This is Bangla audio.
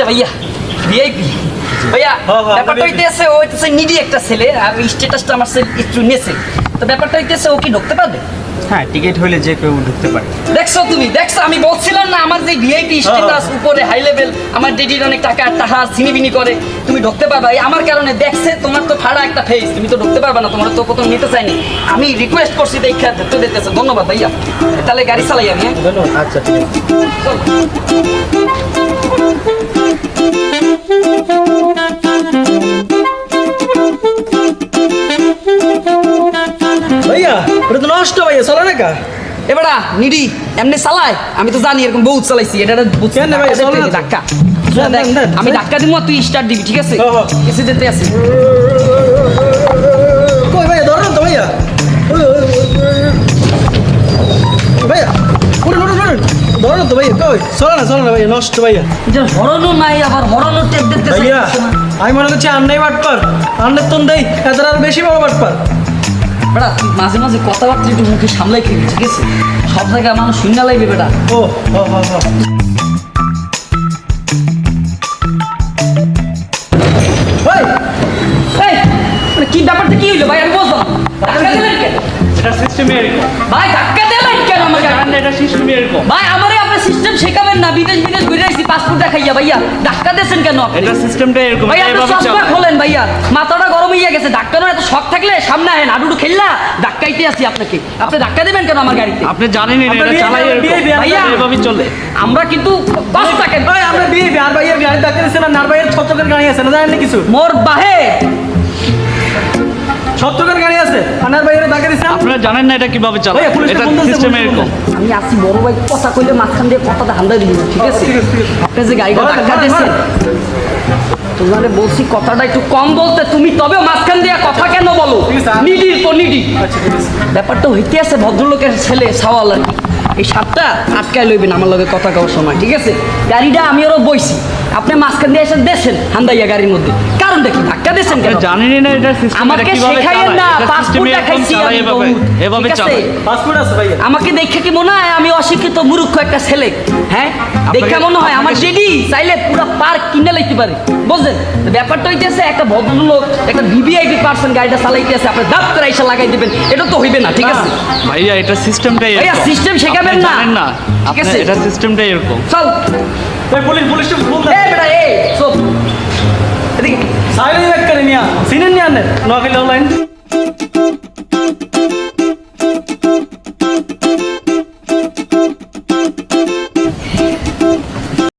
একটা ভাইয়া ভিআইপি ভাইয়া ব্যাপারটা হইতেছে ও হইতেছে নিডি একটা ছেলে আর স্ট্যাটাসটা আমার একটু নেছে তো ব্যাপারটা হইতেছে ও কি ঢুকতে পারবে? হ্যাঁ টিকিট হইলে যে কেউ ঢুকতে পারে। দেখছো তুমি দেখছো আমি বলছিলাম না আমার যে ভিআইপি স্ট্যাটাস উপরে হাই লেভেল আমার ডেডির অনেক টাকা সিনিবিনি করে তুমি ঢুকতে পারবা আমার কারণে দেখছে তোমার তো ফাড়া একটা ফেস তুমি তো ঢুকতে পারবা না তোমার তো প্রথম নিতে চাইনি আমি রিকোয়েস্ট করছি দেখা তো দিতেছে ধন্যবাদ ভাইয়া তাহলে গাড়ি চালাই আমি হ্যাঁ ধন্যবাদ। আচ্ছা ঠিক ভাইয়া ওটা তো নষ্ট ভাইয়া চলে না কা এবারা নিডি এমনি চালায় আমি তো জানি এরকম বহুত চালাইছি এটা কেন ভাই, চলে না তো? ধাক্কা দেন, দেন, আমি দেন। ধাক্কা দিব তুই স্টার্ট দিবি ঠিক আছে হ্যাঁ, হ্যাঁ। কিছু যেতে আছে কই ভাইয়া ধরো না তো ভাইয়া ভাইয়া উঠুন উঠুন উঠুন ধরো না তো ভাইয়া কই চলে না ভাইয়া নষ্ট ভাইয়া এটা হরনো নাই আবার হরনো টেপ দিতে ভাইয়া আমি মনে করছি আন্নাই বাটপার আন্নের তোন দেই এত আর বেশি বড় বাটপার বেটা তুই মাঝে মাঝে কথাবার্তা একটু মুখে সামলাই খেলি ঠিক আছে সব জায়গায় মানুষ শূন্য লাগবে বেটা ও হ হ হ ভাই এই মানে কি ব্যাপারটা কি হইলো ভাই আমি বুঝলাম না। ধাক্কা দিলেন কেন এটা সিস্টেমে এরকম। ভাই ধাক্কা দিলেন কেন আমাকে জানেন না এটা সিস্টেমে এরকম। ভাই আমারে আপনি সিস্টেম শেখাবেন না বিদেশ ঘুরে আসছি পাসপোর্ট দেখাইয়া ভাইয়া ধাক্কা দিয়েছেন কেন আপনি এটা সিস্টেমটা এরকম। ভাইয়া এটা আপনি এভাবে চশমা চলে। খোলেন ভাইয়া মাথাটা গরম হইয়া গেছে ধাক্কানোর এত শখ থাকলে সামনে আহেন আডুডু খেললা ধাক্কাইতে আসি আপনাকে আপনি ধাক্কা দিবেন কেন আমার গাড়িতে আপনি জানেনই না এটা চালাই এরকম। ভাইয়া এভাবেই চলে। আমরা কিন্তু 5 সেকেন্ড ভাই আমরা বিয়ে আর ভাইয়ের গাড়ি ডাক্তার দিয়েছেন আর ভাইয়ের ছত্রকের গাড়ি আছে না জানেন না কিছু মোর বাহে ছত্রকের গাড়ি আছে আনার ভাইয়ের ডাক্তার দিয়েছেন আপনারা জানেন না এটা কিভাবে চালায়। ভাইয়া, পুলিশকে এটা ফোন দিয়েছে, সিস্টেমে পুলিশকে এরকম। ফোন আমি আসি বড় ভাই কথা কইলে মাঝখান দিয়ে কথাটা হান্দা দিব ঠিক আছে ঠিক আছে, ঠিক আছে। আপনি যে গাড়িটা ধরেন, ধাক্কা ধরেন, দিয়েছেন ধরেন। তোমারে বলছি কথাটা একটু কম বলতে তুমি তবে মাঝখান দিয়ে কথা কেন বলো ঠিক আছে, আর- নিডি তো নিডি আচ্ছা ঠিক আছে ব্যাপারটা হইতে আছে ভদ্রলোকের ছেলে সাওয়াল আর কি। এই সাপটা আটকায় লইবেন আমার লগে কথা কওয়ার সময় ঠিক আছে গাড়িটা আমি ওরও বইছি আপনি মাঝখান দিয়ে এসে দেশেন হান্দাইয়া গাড়ির মধ্যে কারণ দেখি ধাক্কা দিয়েছেন কেন আপনি জানেনই না এটা সিস্টেম আমাকে কিভাবে শেখাইয়েন চালায়। না এটা পাসপোর্ট সিস্টেমে এরকম দেখাইছি চালায় আমি এভাবে। বহুত, এভাবে ঠিক আছে? চালায়। পাসপোর্ট আছে ভাইয়া আমাকে দেখে কি মনে হয় আমি অশিক্ষিত মূর্খ একটা ছেলে হ্যাঁ দেখে মনে হয় আমার জেডি চাইলে পুরো পার্ক কিনে লাইতে পারে বুঝলেন তো ব্যাপারটা হইতেছে একটা ভদ্রলোক একটা ভিভিআইপি পার্সন গাড়িটা চালাইতেছে আপনি দাপ করে এসে লাগাই দিবেন এটা তো হইবে না ঠিক আছে ভাইয়া এটা সিস্টেমটাই ভাইয়া, এরকম। system শেখাবেন আপনি না। জানেন না ঠিক আপনি আছে। এটা সিস্টেমটাই এরকম। চল ভাই পুলিশকে ফোন দেন এই বেটা এই চল এদিকে সাইলেন্ট ব্যাক করে নিয়া সিনেন নিয়া আনেন নোয়াখালী অনলাইন